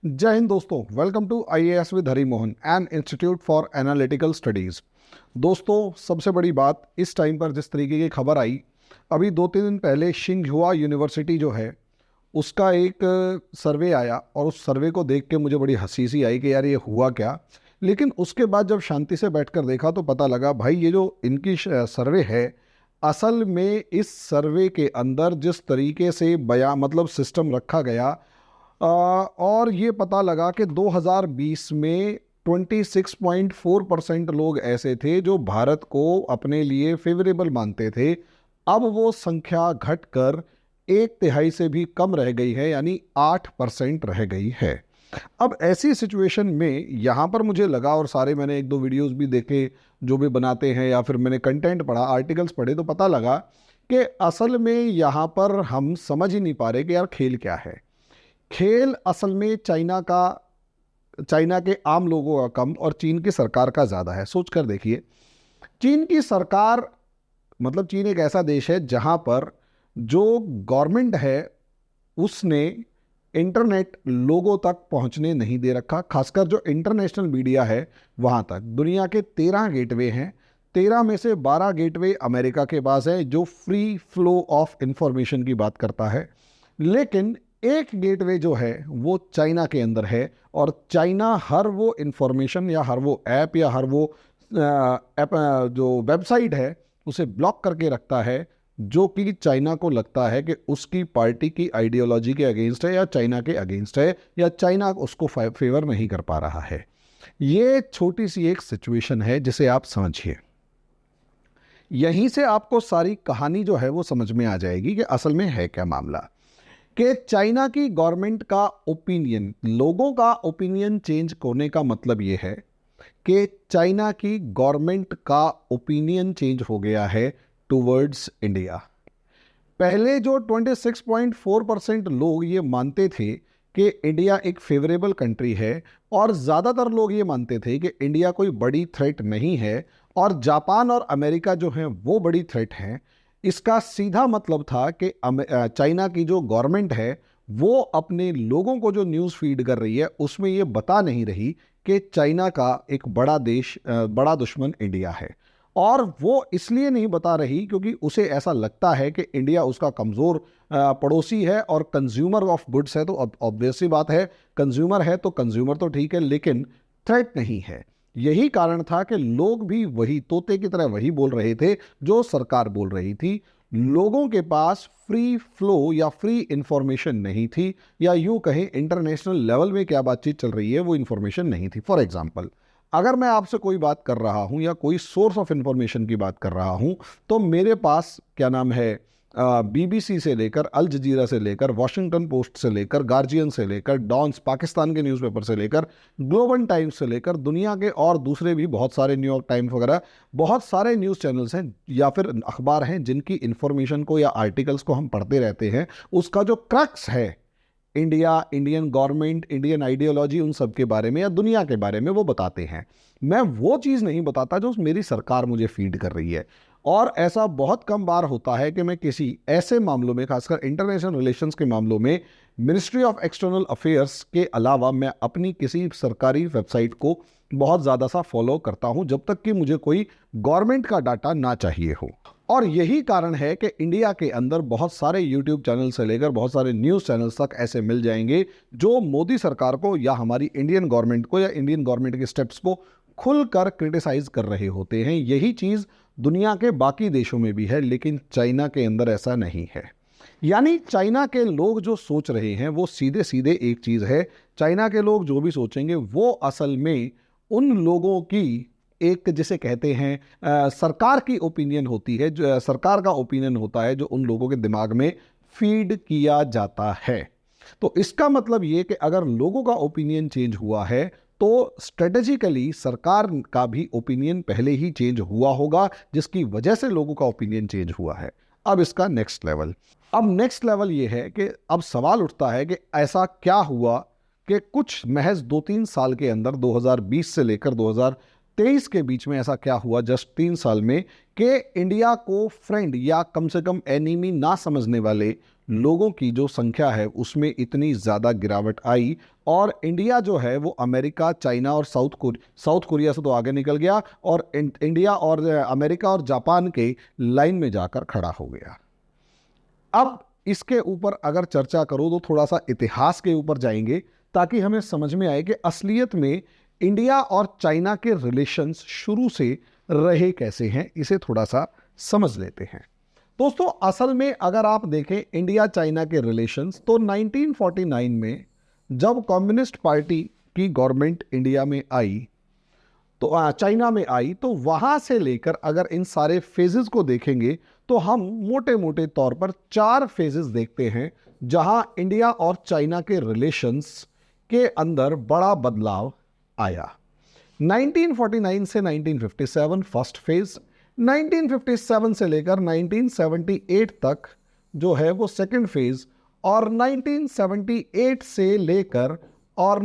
जय हिंद दोस्तों, welcome to IAS with Hari Mohan and institute for analytical studies. दोस्तों, सबसे बड़ी बात इस टाइम पर जिस तरीके की खबर आई, अभी 2-3 दिन पहले शिंगहुआ यूनिवर्सिटी जो है उसका एक सर्वे आया और उस सर्वे को देख के मुझे बड़ी हंसी सी आई कि यार ये हुआ क्या। लेकिन उसके बाद जब शांति से बैठकर देखा तो पता लगा भाई ये जो इनकी सर्वे है, असल में इस सर्वे के अंदर जिस तरीके से बयां मतलब सिस्टम रखा गया, और ये पता लगा कि 2020 में 26.4% लोग ऐसे थे जो भारत को अपने लिए फेवरेबल मानते थे। अब वो संख्या घटकर 1/3 से भी कम रह गई है, यानी 8% रह गई है। अब ऐसी सिचुएशन में यहाँ पर मुझे लगा, और सारे मैंने 1-2 वीडियोस भी देखे जो भी बनाते हैं, या फिर मैंने कंटेंट पढ़ा, आर्टिकल्स पढ़े, तो पता लगा कि असल में यहाँ पर हम समझ ही नहीं पा रहे कि यार खेल क्या है। खेल असल में चाइना के आम लोगों का कम और चीन की सरकार का ज़्यादा है। सोच कर देखिए, चीन की सरकार मतलब चीन एक ऐसा देश है जहां पर जो गवर्नमेंट है उसने इंटरनेट लोगों तक पहुंचने नहीं दे रखा, खासकर जो इंटरनेशनल मीडिया है वहां तक। दुनिया के 13 गेटवे हैं, 13 में से 12 गेटवे अमेरिका के पास है जो फ्री फ्लो ऑफ इंफॉर्मेशन की बात करता है, लेकिन एक गेटवे जो है वो चाइना के अंदर है। और चाइना हर वो इंफॉर्मेशन या हर वो ऐप या हर वो ऐप जो वेबसाइट है उसे ब्लॉक करके रखता है जो कि चाइना को लगता है कि उसकी पार्टी की आइडियोलॉजी के अगेंस्ट है या चाइना के अगेंस्ट है, या चाइना उसको फेवर नहीं कर पा रहा है। ये छोटी सी एक सिचुएशन है जिसे आप समझिए। यहीं से आपको सारी कहानी जो है वो समझ में आ जाएगी कि असल में है क्या मामला। कि चाइना की गवर्नमेंट का ओपिनियन, लोगों का ओपिनियन चेंज होने का मतलब ये है कि चाइना की गवर्नमेंट का ओपिनियन चेंज हो गया है टुवर्ड्स इंडिया। पहले जो 26.4% लोग ये मानते थे कि इंडिया एक फेवरेबल कंट्री है, और ज़्यादातर लोग ये मानते थे कि इंडिया कोई बड़ी थ्रेट नहीं है और जापान और अमेरिका जो हैं वो बड़ी थ्रेट हैं। इसका सीधा मतलब था कि चाइना की जो गवर्नमेंट है वो अपने लोगों को जो न्यूज़ फीड कर रही है उसमें ये बता नहीं रही कि चाइना का एक बड़ा देश, बड़ा दुश्मन इंडिया है। और वो इसलिए नहीं बता रही क्योंकि उसे ऐसा लगता है कि इंडिया उसका कमज़ोर पड़ोसी है और कंज्यूमर ऑफ गुड्स है। तो ऑब्वियस सी बात है, कंज्यूमर है तो कंज्यूमर तो ठीक है, लेकिन थ्रेट नहीं है। यही कारण था कि लोग भी वही तोते की तरह वही बोल रहे थे जो सरकार बोल रही थी। लोगों के पास फ्री फ्लो या फ्री इंफॉर्मेशन नहीं थी, या यूं कहें इंटरनेशनल लेवल में क्या बातचीत चल रही है वो इंफॉर्मेशन नहीं थी। फॉर एग्जांपल, अगर मैं आपसे कोई बात कर रहा हूं या कोई सोर्स ऑफ इंफॉर्मेशन की बात कर रहा हूं, तो मेरे पास क्या नाम है, बीबीसी से लेकर, अल जजीरा से लेकर, वॉशिंगटन पोस्ट से लेकर, गार्जियन से लेकर, डॉन्स पाकिस्तान के न्यूज़पेपर से लेकर, ग्लोबल टाइम्स से लेकर, दुनिया के और दूसरे भी बहुत सारे, न्यूयॉर्क टाइम्स वगैरह, बहुत सारे न्यूज़ चैनल्स हैं या फिर अखबार हैं जिनकी इन्फॉर्मेशन को या आर्टिकल्स को हम पढ़ते रहते हैं। उसका जो क्रक्स है India, Indian government, Indian ideology, उन सब के बारे में या दुनिया के बारे में वो बताते हैं। मैं वो चीज़ नहीं बताता जो मेरी सरकार मुझे फीड कर रही है। और ऐसा बहुत कम बार होता है कि मैं किसी ऐसे मामलों में, खासकर इंटरनेशनल रिलेशंस के मामलों में, मिनिस्ट्री ऑफ एक्सटर्नल अफेयर्स के अलावा मैं अपनी किसी सरकारी वेबसाइट को बहुत ज़्यादा सा फॉलो करता हूं जब तक कि मुझे कोई गवर्नमेंट का डाटा ना चाहिए हो। और यही कारण है कि इंडिया के अंदर बहुत सारे यूट्यूब चैनल से लेकर बहुत सारे न्यूज़ चैनल्स तक ऐसे मिल जाएंगे जो मोदी सरकार को या हमारी इंडियन गवर्नमेंट को या इंडियन गवर्नमेंट के स्टेप्स को खुलकर क्रिटिसाइज कर रहे होते हैं। यही चीज़ दुनिया के बाकी देशों में भी है, लेकिन चाइना के अंदर ऐसा नहीं है। यानी चाइना के लोग जो सोच रहे हैं वो सीधे सीधे एक चीज़ है, चाइना के लोग जो भी सोचेंगे वो असल में उन लोगों की एक, जिसे कहते हैं सरकार की ओपिनियन होती है, जो सरकार का ओपिनियन होता है जो उन लोगों के दिमाग में फीड किया जाता है। तो इसका मतलब ये कि अगर लोगों का ओपिनियन चेंज हुआ है तो स्ट्रेटेजिकली सरकार का भी ओपिनियन पहले ही चेंज हुआ होगा, जिसकी वजह से लोगों का ओपिनियन चेंज हुआ है। अब इसका नेक्स्ट लेवल ये है कि अब सवाल उठता है कि ऐसा क्या हुआ कि कुछ महज 2-3 साल के अंदर, 2020 से लेकर 2023 के बीच में ऐसा क्या हुआ, जस्ट 3 साल में, कि इंडिया को फ्रेंड या कम से कम एनिमी ना समझने वाले लोगों की जो संख्या है उसमें इतनी ज़्यादा गिरावट आई और इंडिया जो है वो अमेरिका, चाइना और साउथ कोरिया से तो आगे निकल गया और इंडिया और अमेरिका और जापान के लाइन में जाकर खड़ा हो गया। अब इसके ऊपर अगर चर्चा करो तो थोड़ा सा इतिहास के ऊपर जाएंगे ताकि हमें समझ में आए कि असलियत में इंडिया और चाइना के रिलेशंस शुरू से रहे कैसे हैं, इसे थोड़ा सा समझ लेते हैं। दोस्तों, असल में अगर आप देखें इंडिया चाइना के रिलेशंस तो 1949 में जब कम्युनिस्ट पार्टी की गवर्नमेंट इंडिया में आई तो चाइना में आई, तो वहां से लेकर अगर इन सारे फेजेस को देखेंगे तो हम मोटे मोटे तौर पर 4 फेजेस देखते हैं जहां इंडिया और चाइना के रिलेशंस के अंदर बड़ा बदलाव आया। 1949 से 1957 फर्स्ट फेज, 1957 से लेकर 1978 तक जो है वो सेकंड फेज, और 1978 से लेकर और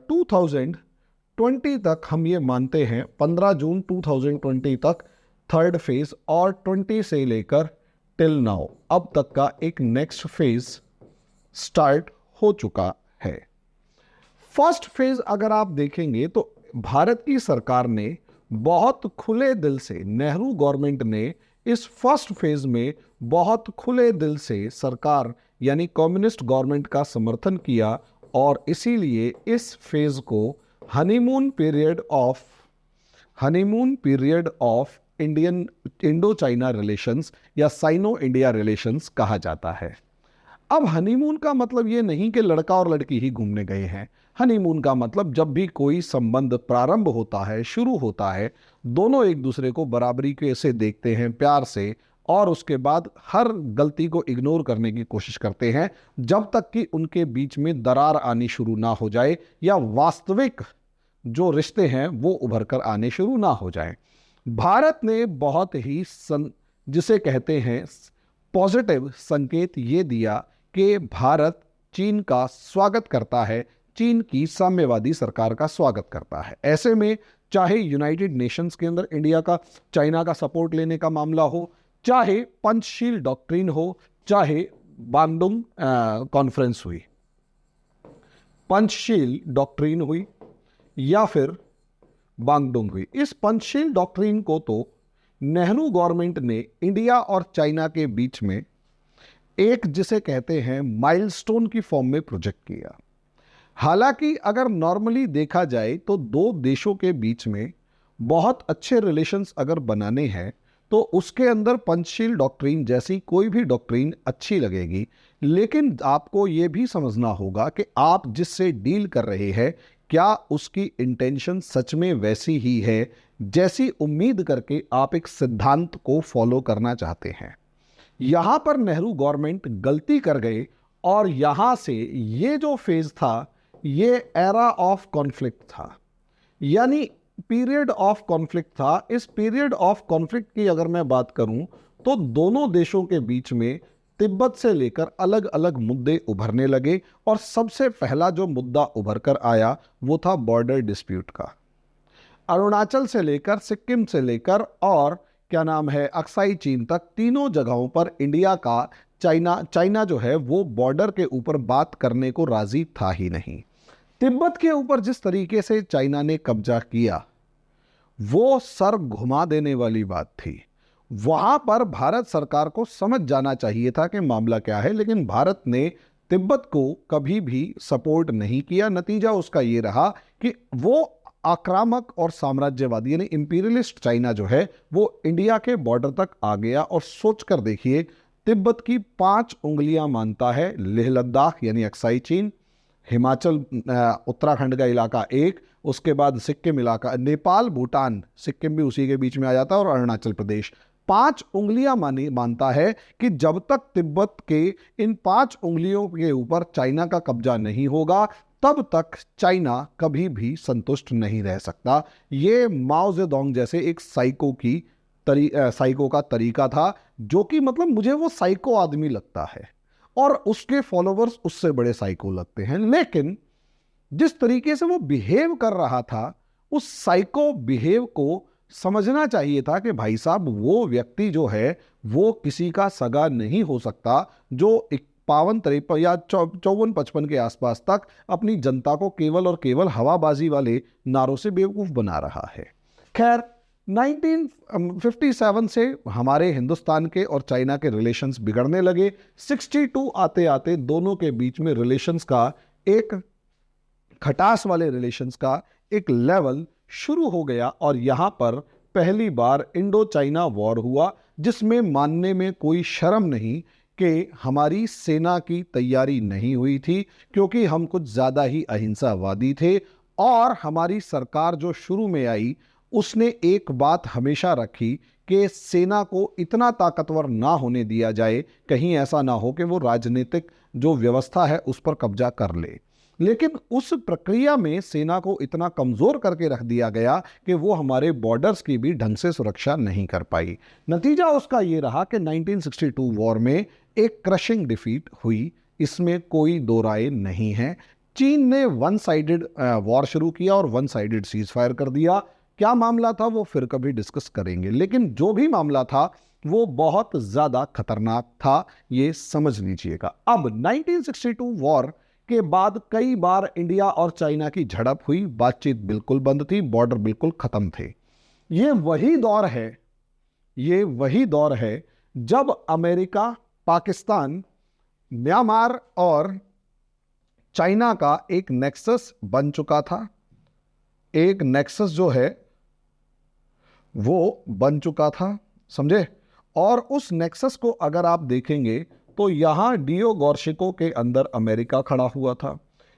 2020 तक हम ये मानते हैं 15 जून 2020 तक थर्ड फेज, और 20 से लेकर टिल नाउ अब तक का एक नेक्स्ट फेज स्टार्ट हो चुका है। फर्स्ट फेज अगर आप देखेंगे तो भारत की सरकार ने बहुत खुले दिल से, नेहरू गवर्नमेंट ने इस फर्स्ट फेज में बहुत खुले दिल से सरकार यानी कम्युनिस्ट गवर्नमेंट का समर्थन किया और इसीलिए इस फेज को honeymoon period of Indo China relations या साइनो इंडिया रिलेशंस कहा जाता है। अब हनीमून का मतलब ये नहीं कि लड़का और लड़की ही घूमने गए हैं। हनीमून का मतलब जब भी कोई संबंध प्रारंभ होता है, शुरू होता है, दोनों एक दूसरे को बराबरी के से देखते हैं, प्यार से, और उसके बाद हर गलती को इग्नोर करने की कोशिश करते हैं जब तक कि उनके बीच में दरार आनी शुरू ना हो जाए या वास्तविक जो रिश्ते हैं वो उभर कर आने शुरू ना हो जाए। भारत ने बहुत ही जिसे कहते हैं पॉजिटिव संकेत ये दिया कि भारत चीन का स्वागत करता है, चीन की साम्यवादी सरकार का स्वागत करता है। ऐसे में चाहे यूनाइटेड नेशंस के अंदर इंडिया का चाइना का सपोर्ट लेने का मामला हो, चाहे पंचशील डॉक्ट्रिन हो, चाहे बांडुंग कॉन्फ्रेंस हुई, पंचशील डॉक्ट्रिन हुई या फिर बांगडुंग हुई, इस पंचशील डॉक्ट्रिन को तो नेहरू गवर्नमेंट ने इंडिया और चाइना के बीच में एक जिसे कहते हैं माइलस्टोन की फॉर्म में प्रोजेक्ट किया। हालांकि अगर नॉर्मली देखा जाए तो दो देशों के बीच में बहुत अच्छे रिलेशंस अगर बनाने हैं तो उसके अंदर पंचशील डॉक्ट्रिन जैसी कोई भी डॉक्ट्रिन अच्छी लगेगी, लेकिन आपको यह भी समझना होगा कि आप जिससे डील कर रहे हैं क्या उसकी इंटेंशन सच में वैसी ही है जैसी उम्मीद करके आप एक सिद्धांत को फॉलो करना चाहते हैं। यहां पर नेहरू गवर्नमेंट गलती कर गए और यहां से ये जो फेज था ये एरा ऑफ कॉन्फ्लिक्ट था, यानी पीरियड ऑफ कॉन्फ्लिक्ट था। इस पीरियड ऑफ कॉन्फ्लिक्ट की अगर मैं बात करूं तो दोनों देशों के बीच में तिब्बत से लेकर अलग अलग मुद्दे उभरने लगे और सबसे पहला जो मुद्दा उभर कर आया वो था बॉर्डर डिस्प्यूट का। अरुणाचल से लेकर, सिक्किम से लेकर और क्या नाम है अक्साई चीन तक, तीनों जगहों पर इंडिया का चाइना जो है वो बॉर्डर के ऊपर बात करने को राजी था ही नहीं। तिब्बत के ऊपर जिस तरीके से चाइना ने कब्जा किया वो सर घुमा देने वाली बात थी। वहां पर भारत सरकार को समझ जाना चाहिए था कि मामला क्या है, लेकिन भारत ने तिब्बत को कभी भी सपोर्ट नहीं किया। नतीजा उसका ये रहा कि वो आक्रामक और साम्राज्यवादी यानी इंपीरियलिस्ट चाइना जो है वो इंडिया के बॉर्डर तक आ गया। और सोच कर देखिए, तिब्बत की 5 उंगलियां मानता है, लेह लद्दाख यानी अक्साई चीन, हिमाचल उत्तराखंड का इलाका एक, उसके बाद सिक्किम इलाका, नेपाल, भूटान, सिक्किम भी उसी के बीच में आ जाता है, और अरुणाचल प्रदेश। 5 उंगलियां मानता है कि जब तक तिब्बत के इन 5 उंगलियों के ऊपर चाइना का कब्जा नहीं होगा तब तक चाइना कभी भी संतुष्ट नहीं रह सकता। ये माओ जेडोंग जैसे एक साइको का तरीका था, जो कि मतलब मुझे वो साइको आदमी लगता है और उसके फॉलोवर्स उससे बड़े साइको लगते हैं। लेकिन जिस तरीके से वो बिहेव कर रहा था उस साइको बिहेव को समझना चाहिए था कि भाई साहब वो व्यक्ति जो है वो किसी का सगा नहीं हो सकता जो 52-53 या 54-55 के आसपास तक अपनी जनता को केवल और केवल हवाबाजी वाले नारों से बेवकूफ बना रहा है। खैर 1957 से हमारे हिंदुस्तान के और चाइना के रिलेशंस बिगड़ने लगे। 62 आते आते दोनों के बीच में रिलेशंस का एक खटास वाले रिलेशंस का एक लेवल शुरू हो गया और यहां पर पहली बार इंडो चाइना वॉर हुआ, जिसमें मानने में कोई शर्म नहीं कि हमारी सेना की तैयारी नहीं हुई थी, क्योंकि हम कुछ ज़्यादा ही अहिंसावादी थे। और हमारी सरकार जो शुरू में आई उसने एक बात हमेशा रखी कि सेना को इतना ताकतवर ना होने दिया जाए, कहीं ऐसा ना हो कि वो राजनीतिक जो व्यवस्था है उस पर कब्जा कर ले। लेकिन उस प्रक्रिया में सेना को इतना कमज़ोर करके रख दिया गया कि वो हमारे बॉर्डर्स की भी ढंग से सुरक्षा नहीं कर पाई। नतीजा उसका ये रहा कि 1962 वॉर में एक क्रशिंग डिफीट हुई, इसमें कोई दो राय नहीं है। चीन ने वन साइडेड वॉर शुरू किया और वन साइडेड सीज फायर कर दिया। क्या मामला था वो फिर कभी डिस्कस करेंगे, लेकिन जो भी मामला था वो बहुत ज़्यादा खतरनाक था, ये समझ लीजिएगा। अब 1962 वॉर के बाद कई बार इंडिया और चाइना की झड़प हुई, बातचीत बिल्कुल बंद थी, बॉर्डर बिल्कुल खत्म थे। ये वही दौर है जब अमेरिका, पाकिस्तान, म्यांमार और चाइना का एक नेक्सस बन चुका था। एक नेक्सस जो है वो बन चुका था, समझे। और उस नेक्सस को अगर आप देखेंगे तो यहां डियो गॉर्शिको के अंदर अमेरिका खड़ा हुआ था,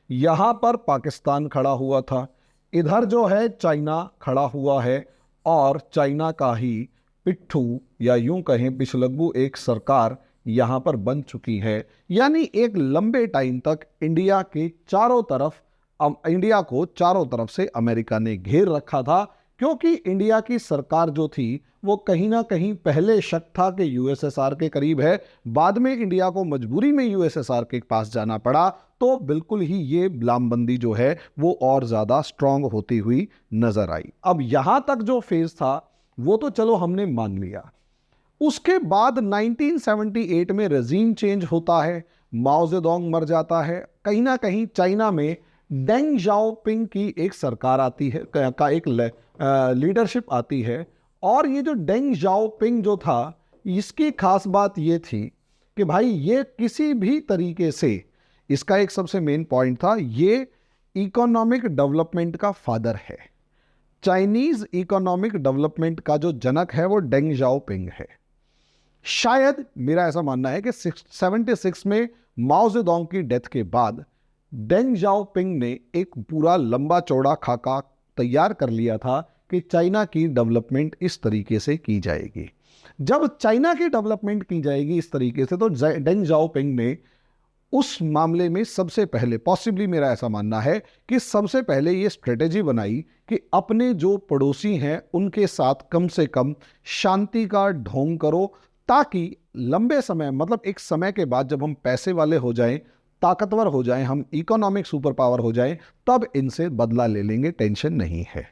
यहां पर पाकिस्तान खड़ा हुआ था, इधर जो है चाइना खड़ा हुआ है और चाइना का ही पिट्ठू या यूं कहें पिछलग्गू एक सरकार यहां पर बन चुकी है। यानी एक लंबे टाइम तक इंडिया को चारों तरफ से अमेरिका ने घेर रखा था, क्योंकि इंडिया की सरकार जो थी वो कहीं ना कहीं पहले शक था कि यूएसएसआर के करीब है, बाद में इंडिया को मजबूरी में यूएसएसआर के पास जाना पड़ा, तो बिल्कुल ही ये लामबंदी जो है वो और ज़्यादा स्ट्रांग होती हुई नजर आई। अब यहां तक जो फेज था वो तो चलो हमने मान लिया। उसके बाद 1978 में रेजीम चेंज होता है, माओ जेडोंग मर जाता है, कहीं ना कहीं चाइना में डेंग जाओपिंग की एक सरकार आती है, का एक लीडरशिप आती है। और ये जो डेंग जाओपिंग जो था, इसकी खास बात ये थी कि भाई ये किसी भी तरीके से, इसका एक सबसे मेन पॉइंट था, ये इकोनॉमिक डेवलपमेंट का फादर है। चाइनीज इकोनॉमिक डेवलपमेंट का जो जनक है वो डेंग जाओपिंग है। शायद मेरा ऐसा मानना है कि 76 में माओ जेडोंग की डेथ के बाद डेंग जाओपिंग ने एक पूरा लंबा चौड़ा खाका तैयार कर लिया था कि चाइना की डेवलपमेंट इस तरीके से की जाएगी। जब चाइना की डेवलपमेंट की जाएगी इस तरीके से, तो डेंग जाओपिंग ने उस मामले में सबसे पहले, पॉसिबली मेरा ऐसा मानना है कि सबसे पहले ये स्ट्रेटेजी बनाई कि अपने जो पड़ोसी हैं उनके साथ कम से कम शांति का ढोंग करो, ताकि लंबे समय, मतलब एक समय के बाद जब हम पैसे वाले हो जाएं, ताकतवर हो जाएं, हम इकोनॉमिक सुपर पावर हो जाएं, तब इनसे बदला ले लेंगे, टेंशन नहीं है।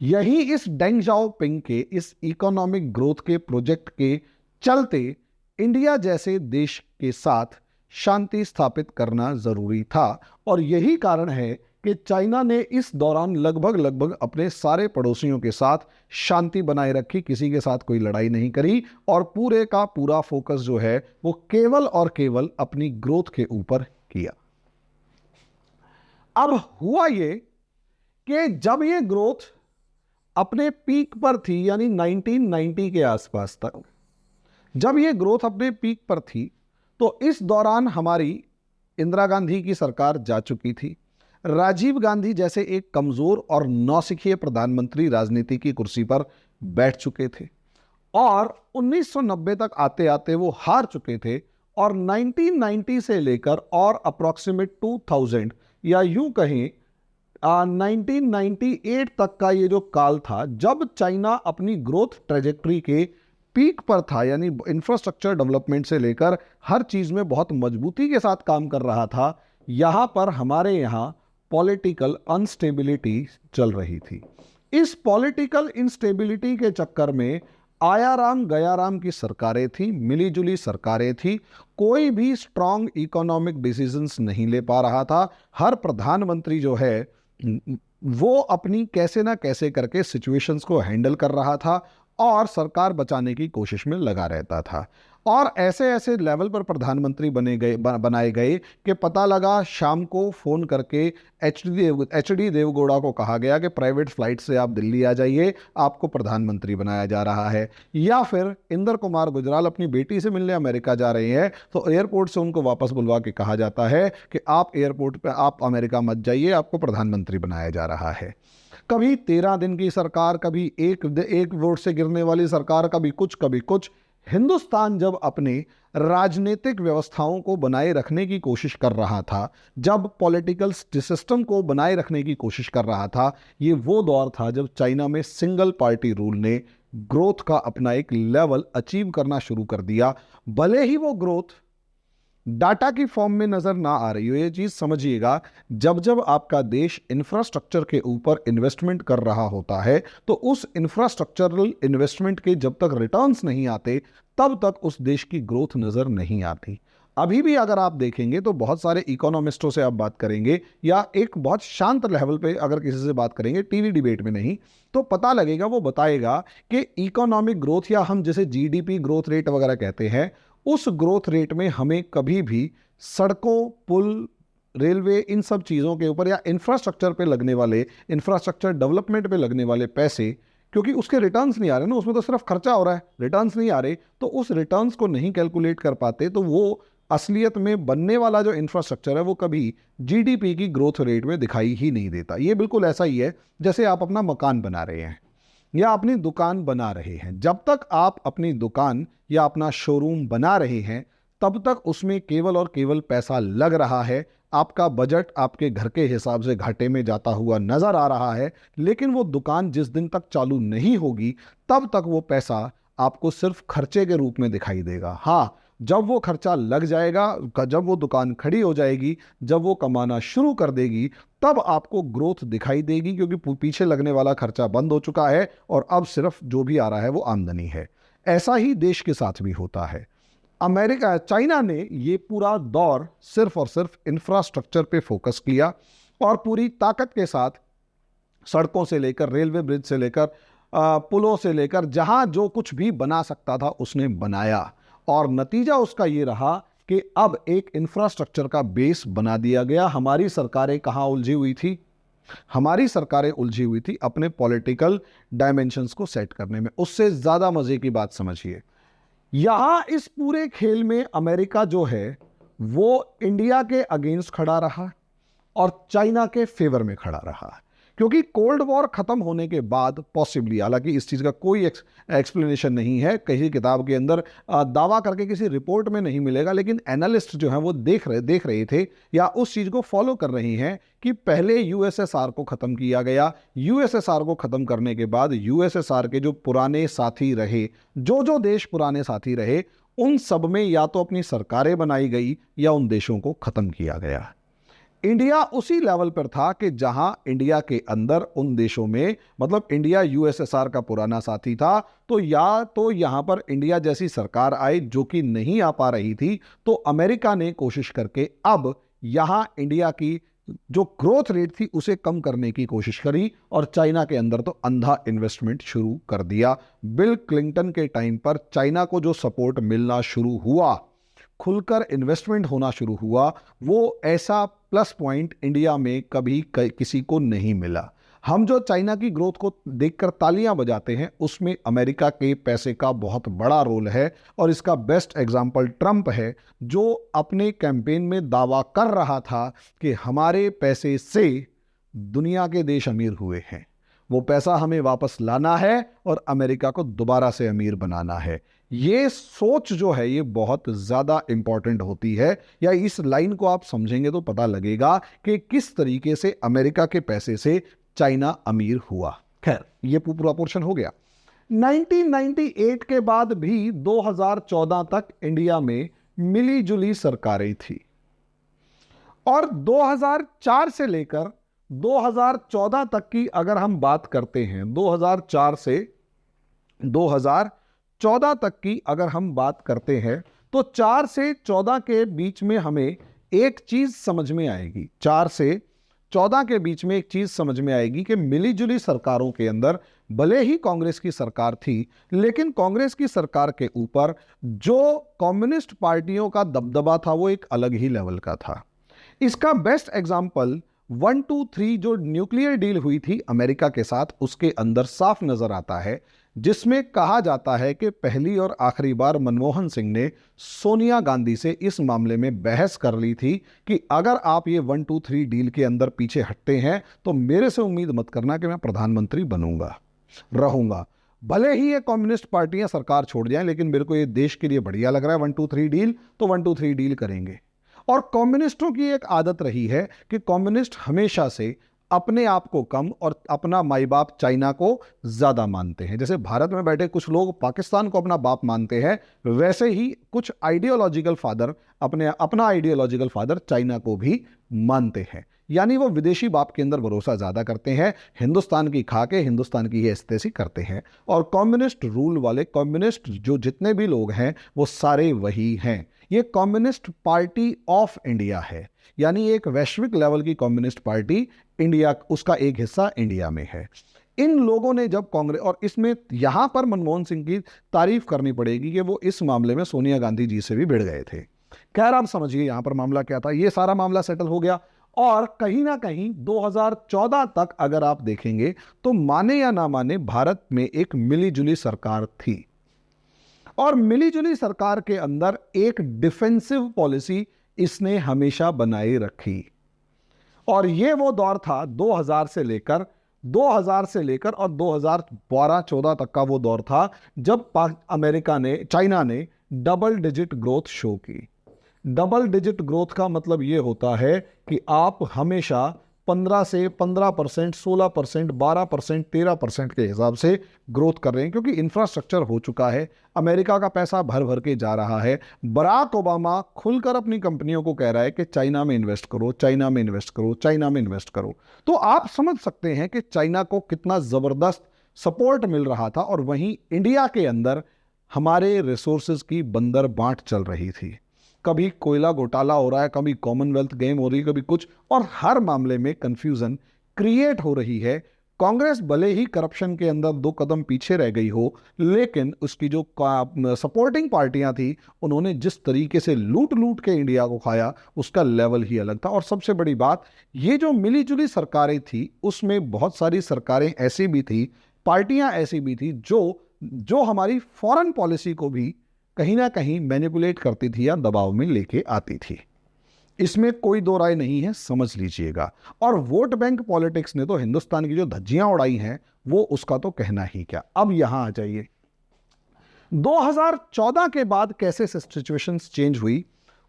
यही इस डेंग जाओपिंग के इस इकोनॉमिक ग्रोथ के प्रोजेक्ट के चलते इंडिया जैसे देश के साथ शांति स्थापित करना जरूरी था। और यही कारण है कि चाइना ने इस दौरान लगभग अपने सारे पड़ोसियों के साथ शांति बनाए रखी, किसी के साथ कोई लड़ाई नहीं करी, और पूरे का पूरा फोकस जो है वो केवल और केवल अपनी ग्रोथ के ऊपर किया। अब हुआ ये कि जब ये ग्रोथ अपने पीक पर थी, यानी 1990 के आसपास तक जब ये ग्रोथ अपने पीक पर थी, तो इस दौरान हमारी इंदिरा गांधी की सरकार जा चुकी थी। राजीव गांधी जैसे एक कमजोर और नौसिखिए प्रधानमंत्री राजनीति की कुर्सी पर बैठ चुके थे, और 1990 तक आते आते वो हार चुके थे। और 1990 से लेकर और अप्रॉक्सीमेट 2000 या यूं कहें 1998 तक का ये जो काल था, जब चाइना अपनी ग्रोथ ट्रेजेक्टरी के पीक पर था, यानी इंफ्रास्ट्रक्चर डेवलपमेंट से लेकर हर चीज में बहुत मजबूती के साथ काम कर रहा था, यहां पर हमारे यहां पॉलिटिकल अनस्टेबिलिटी चल रही थी। इस पॉलिटिकल इंस्टेबिलिटी के चक्कर में आया राम गया राम की सरकारें थी, मिलीजुली सरकारें थी, कोई भी स्ट्रांग इकोनॉमिक डिसीजंस नहीं ले पा रहा था। हर प्रधानमंत्री जो है वो अपनी कैसे ना कैसे करके सिचुएशंस को हैंडल कर रहा था और सरकार बचाने की कोशिश में लगा रहता था। और ऐसे ऐसे लेवल पर प्रधानमंत्री बनाए गए कि पता लगा शाम को फोन करके एच डी देवगौड़ा को कहा गया कि प्राइवेट फ्लाइट से आप दिल्ली आ जाइए, आपको प्रधानमंत्री बनाया जा रहा है। या फिर इंदर कुमार गुजराल अपनी बेटी से मिलने अमेरिका जा रहे हैं तो एयरपोर्ट से उनको वापस बुलवा के कहा जाता है कि आप एयरपोर्ट पे आप अमेरिका मत जाइए, आपको प्रधानमंत्री बनाया जा रहा है। कभी 13 दिन की सरकार, कभी एक वोट से गिरने वाली सरकार, कभी कुछ कभी कुछ। हिंदुस्तान जब अपने राजनीतिक व्यवस्थाओं को बनाए रखने की कोशिश कर रहा था, जब पॉलिटिकल सिस्टम को बनाए रखने की कोशिश कर रहा था, ये वो दौर था जब चाइना में सिंगल पार्टी रूल ने ग्रोथ का अपना एक लेवल अचीव करना शुरू कर दिया। भले ही वो ग्रोथ डाटा की फॉर्म में नजर ना आ रही हो, ये चीज समझिएगा। जब जब आपका देश इंफ्रास्ट्रक्चर के ऊपर इन्वेस्टमेंट कर रहा होता है तो उस इंफ्रास्ट्रक्चरल इन्वेस्टमेंट के जब तक रिटर्न्स नहीं आते तब तक उस देश की ग्रोथ नजर नहीं आती। अभी भी अगर आप देखेंगे तो बहुत सारे इकोनॉमिस्टों से आप बात करेंगे या एक बहुत शांत लेवल पे अगर किसी से बात करेंगे, टीवी डिबेट में नहीं, तो पता लगेगा, वो बताएगा कि इकोनॉमिक ग्रोथ या हम जिसे जीडीपी ग्रोथ रेट वगैरह कहते हैं, उस ग्रोथ रेट में हमें कभी भी सड़कों, पुल, रेलवे, इन सब चीज़ों के ऊपर या इंफ्रास्ट्रक्चर पे लगने वाले, इंफ्रास्ट्रक्चर डेवलपमेंट पे लगने वाले पैसे, क्योंकि उसके रिटर्न्स नहीं आ रहे ना, उसमें तो सिर्फ खर्चा हो रहा है, रिटर्न्स नहीं आ रहे, तो उस रिटर्न्स को नहीं कैलकुलेट कर पाते, तो वो असलियत में बनने वाला जो इंफ्रास्ट्रक्चर है वो कभी जीडीपी की ग्रोथ रेट में दिखाई ही नहीं देता। ये बिल्कुल ऐसा ही है जैसे आप अपना मकान बना रहे हैं या अपनी दुकान बना रहे हैं। जब तक आप अपनी दुकान या अपना शोरूम बना रहे हैं तब तक उसमें केवल और केवल पैसा लग रहा है, आपका बजट आपके घर के हिसाब से घाटे में जाता हुआ नजर आ रहा है। लेकिन वो दुकान जिस दिन तक चालू नहीं होगी तब तक वो पैसा आपको सिर्फ खर्चे के रूप में दिखाई देगा। हाँ, जब वो खर्चा लग जाएगा, जब वो दुकान खड़ी हो जाएगी, जब वो कमाना शुरू कर देगी, तब आपको ग्रोथ दिखाई देगी, क्योंकि पीछे लगने वाला खर्चा बंद हो चुका है और अब सिर्फ जो भी आ रहा है वो आमदनी है। ऐसा ही देश के साथ भी होता है। चाइना ने ये पूरा दौर सिर्फ और सिर्फ इंफ्रास्ट्रक्चर पे फोकस किया और पूरी ताकत के साथ सड़कों से लेकर, रेलवे ब्रिज से लेकर, पुलों से लेकर, जहां जो कुछ भी बना सकता था उसने बनाया। और नतीजा उसका ये रहा कि अब एक इंफ्रास्ट्रक्चर का बेस बना दिया गया। हमारी सरकारें कहां उलझी हुई थी? हमारी सरकारें उलझी हुई थी अपने पॉलिटिकल डायमेंशंस को सेट करने में। उससे ज्यादा मजे की बात समझिए, यहां इस पूरे खेल में अमेरिका जो है वो इंडिया के अगेंस्ट खड़ा रहा और चाइना के फेवर में खड़ा रहा, क्योंकि कोल्ड वॉर खत्म होने के बाद पॉसिबली, हालांकि इस चीज़ का कोई एक्सप्लेनेशन नहीं है, कहीं किताब के अंदर दावा करके किसी रिपोर्ट में नहीं मिलेगा, लेकिन एनालिस्ट जो हैं वो देख रहे थे या उस चीज़ को फॉलो कर रहे हैं कि पहले यूएसएसआर को ख़त्म किया गया। यूएसएसआर को ख़त्म करने के बाद यूएसएसआर के जो पुराने साथी रहे, जो देश पुराने साथी रहे, उन सब में या तो अपनी सरकारें बनाई गई या उन देशों को ख़त्म किया गया। इंडिया उसी लेवल पर था कि जहां इंडिया के अंदर उन देशों में, मतलब इंडिया यूएसएसआर का पुराना साथी था, तो या तो यहां पर इंडिया जैसी सरकार आई जो कि नहीं आ पा रही थी, तो अमेरिका ने कोशिश करके अब यहां इंडिया की जो ग्रोथ रेट थी उसे कम करने की कोशिश करी और चाइना के अंदर तो अंधा इन्वेस्टमेंट शुरू कर दिया। बिल क्लिंटन के टाइम पर चाइना को जो सपोर्ट मिलना शुरू हुआ, खुलकर इन्वेस्टमेंट होना शुरू हुआ, वो ऐसा प्लस पॉइंट इंडिया में कभी किसी को नहीं मिला। हम जो चाइना की ग्रोथ को देखकर तालियां बजाते हैं उसमें अमेरिका के पैसे का बहुत बड़ा रोल है और इसका बेस्ट एग्जाम्पल ट्रंप है, जो अपने कैंपेन में दावा कर रहा था कि हमारे पैसे से दुनिया के देश अमीर हुए हैं, वो पैसा हमें वापस लाना है और अमेरिका को दोबारा से अमीर बनाना है। ये सोच जो है ये बहुत ज़्यादा इंपॉर्टेंट होती है, या इस लाइन को आप समझेंगे तो पता लगेगा कि किस तरीके से अमेरिका के पैसे से चाइना अमीर हुआ। खैर, ये पूरा पोर्शन हो गया। 1998 के बाद भी 2014 तक इंडिया में मिली जुली सरकारें थी और 2004 से लेकर 2014 तक की अगर हम बात करते हैं, 2004 से 2014 तक की अगर हम बात करते हैं, तो 4 से 14 के बीच में हमें एक चीज समझ में आएगी। 4 से 14 के बीच में एक चीज समझ में आएगी कि मिलीजुली सरकारों के अंदर भले ही कांग्रेस की सरकार थी, लेकिन कांग्रेस की सरकार के ऊपर जो कम्युनिस्ट पार्टियों का दबदबा था वो एक अलग ही लेवल का था। इसका बेस्ट एग्जाम्पल 123 जो न्यूक्लियर डील हुई थी अमेरिका के साथ, उसके अंदर साफ नजर आता है, जिसमें कहा जाता है कि पहली और आखिरी बार मनमोहन सिंह ने सोनिया गांधी से इस मामले में बहस कर ली थी कि अगर आप ये 123 डील के अंदर पीछे हटते हैं तो मेरे से उम्मीद मत करना कि मैं प्रधानमंत्री बनूंगा, रहूंगा। भले ही ये कम्युनिस्ट पार्टियां सरकार छोड़ जाएं, लेकिन मेरे को ये देश के लिए बढ़िया लग रहा है 123 डील, तो 123 डील करेंगे। और कम्युनिस्टों की एक आदत रही है कि कम्युनिस्ट हमेशा से अपने आप को कम और अपना माई बाप चाइना को ज्यादा मानते हैं। जैसे भारत में बैठे कुछ लोग पाकिस्तान को अपना बाप मानते हैं, वैसे ही कुछ आइडियोलॉजिकल फादर अपना आइडियोलॉजिकल फादर चाइना को भी मानते हैं। यानी वो विदेशी बाप के अंदर भरोसा ज्यादा करते हैं, हिंदुस्तान की खा के हिंदुस्तान की ही ऐसी करते हैं। और कम्युनिस्ट रूल वाले कम्युनिस्ट जो जितने भी लोग हैं वो सारे वही हैं। ये कम्युनिस्ट पार्टी ऑफ इंडिया है, यानी एक वैश्विक लेवल की कम्युनिस्ट पार्टी इंडिया, उसका एक हिस्सा इंडिया में है। इन लोगों ने जब कांग्रेस, और इसमें यहां पर मनमोहन सिंह की तारीफ करनी पड़ेगी कि वो इस मामले में सोनिया गांधी जी से भी भिड़ गए थे। खैर आप समझिए यहां पर मामला क्या था। ये सारा मामला सेटल हो गया और कहीं ना कहीं 2014 तक अगर आप देखेंगे तो माने या ना माने भारत में एक मिलीजुली सरकार थी, और मिलीजुली सरकार के अंदर एक डिफेंसिव पॉलिसी इसने हमेशा बनाए रखी। और ये वो दौर था 2000 से लेकर और 2012-14 तक का वो दौर था जब चाइना ने डबल डिजिट ग्रोथ शो की। डबल डिजिट ग्रोथ का मतलब ये होता है कि आप हमेशा 15% 16%, 12%, 13% के हिसाब से ग्रोथ कर रहे हैं, क्योंकि इंफ्रास्ट्रक्चर हो चुका है, अमेरिका का पैसा भर भर के जा रहा है। बराक ओबामा खुलकर अपनी कंपनियों को कह रहा है कि चाइना में इन्वेस्ट करो, चाइना में इन्वेस्ट करो, चाइना में इन्वेस्ट करो। तो आप समझ सकते हैं कि चाइना को कितना ज़बरदस्त सपोर्ट मिल रहा था, और वहीं इंडिया के अंदर हमारे रिसोर्सेज की बंदर बांट चल रही थी। कभी कोयला घोटाला हो रहा है, कभी कॉमनवेल्थ गेम हो रही है, कभी कुछ, और हर मामले में कंफ्यूजन क्रिएट हो रही है। कांग्रेस भले ही करप्शन के अंदर 2 कदम पीछे रह गई हो, लेकिन उसकी जो सपोर्टिंग पार्टियां थी उन्होंने जिस तरीके से लूट लूट के इंडिया को खाया, उसका लेवल ही अलग था। और सबसे बड़ी बात, ये जो मिलीजुली सरकारें थी उसमें बहुत सारी सरकारें ऐसी भी थी, पार्टियां ऐसी भी थी जो हमारी फॉरेन पॉलिसी को भी कहीं ना कहीं मैनिपुलेट करती थी या दबाव में लेके आती थी। इसमें कोई दो राय नहीं है, समझ लीजिएगा। और वोट बैंक पॉलिटिक्स ने तो हिंदुस्तान की जो धज्जियां उड़ाई हैं वो उसका तो कहना ही क्या। अब यहां आ जाइए 2014 के बाद कैसे सिचुएशंस चेंज हुई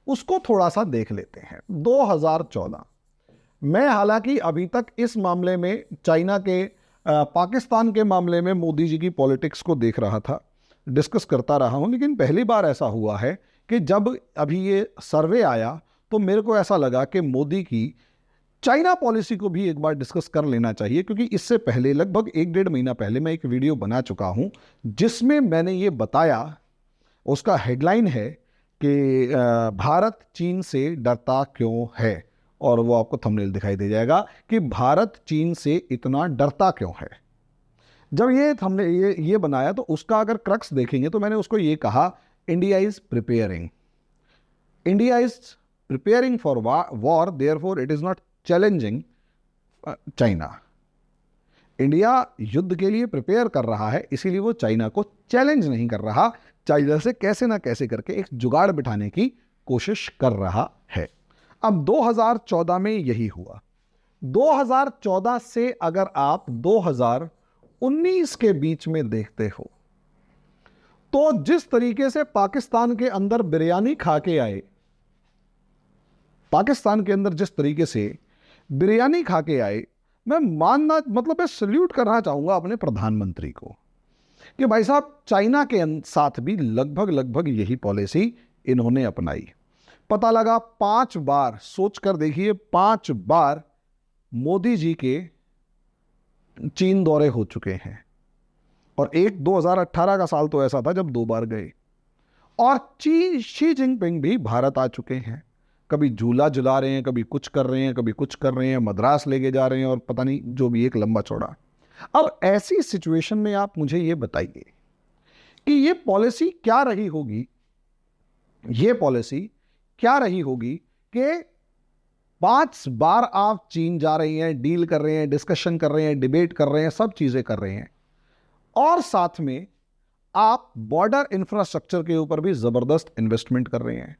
उसको थोड़ा सा देख लेते हैं। 2014 मैं हालांकि अभी तक इस मामले में चाइना के पाकिस्तान के मामले में मोदी जी की पॉलिटिक्स को देख रहा था, डिस्कस करता रहा हूं, लेकिन पहली बार ऐसा हुआ है कि जब अभी ये सर्वे आया तो मेरे को ऐसा लगा कि मोदी की चाइना पॉलिसी को भी एक बार डिस्कस कर लेना चाहिए। क्योंकि इससे पहले लगभग 1-1.5 महीना पहले मैं एक वीडियो बना चुका हूं जिसमें मैंने ये बताया, उसका हेडलाइन है कि भारत चीन से डरता क्यों है, और वो आपको थंबनेल दिखाई दे जाएगा कि भारत चीन से इतना डरता क्यों है। जब हमने ये बनाया तो उसका अगर क्रक्स देखेंगे तो मैंने उसको ये कहा, India is preparing for war, therefore it is not challenging China. India युद्ध के लिए प्रिपेयर कर रहा है, इसीलिए वो चाइना को चैलेंज नहीं कर रहा, चाइना से कैसे ना कैसे करके एक जुगाड़ बिठाने की कोशिश कर रहा है। अब 2014 में यही हुआ। 2014 से अगर आप 2019 के बीच में देखते हो तो जिस तरीके से पाकिस्तान के अंदर बिरयानी खा के आए, पाकिस्तान के अंदर जिस तरीके से बिरयानी खा के आए, मैं मैं सल्यूट करना चाहूंगा अपने प्रधानमंत्री को कि भाई साहब चाइना के साथ भी लगभग यही पॉलिसी इन्होंने अपनाई। पता लगा 5 बार, सोच कर देखिए 5 बार मोदी जी के चीन दौरे हो चुके हैं, और एक 2018 का साल तो ऐसा था जब 2 बार गए, और शी जिनपिंग भी भारत आ चुके हैं। कभी झूला झुला रहे हैं, कभी कुछ कर रहे हैं, कभी कुछ कर रहे हैं, मद्रास लेके जा रहे हैं, और पता नहीं जो भी, एक लंबा चौड़ा। अब ऐसी सिचुएशन में आप मुझे ये बताइए कि ये पॉलिसी क्या रही होगी, ये पॉलिसी क्या रही होगी कि 5 बार आप चीन जा रही हैं, डील कर रहे हैं, डिस्कशन कर रहे हैं, डिबेट कर रहे हैं, सब चीजें कर रहे हैं, और साथ में आप बॉर्डर इंफ्रास्ट्रक्चर के ऊपर भी जबरदस्त इन्वेस्टमेंट कर रहे हैं।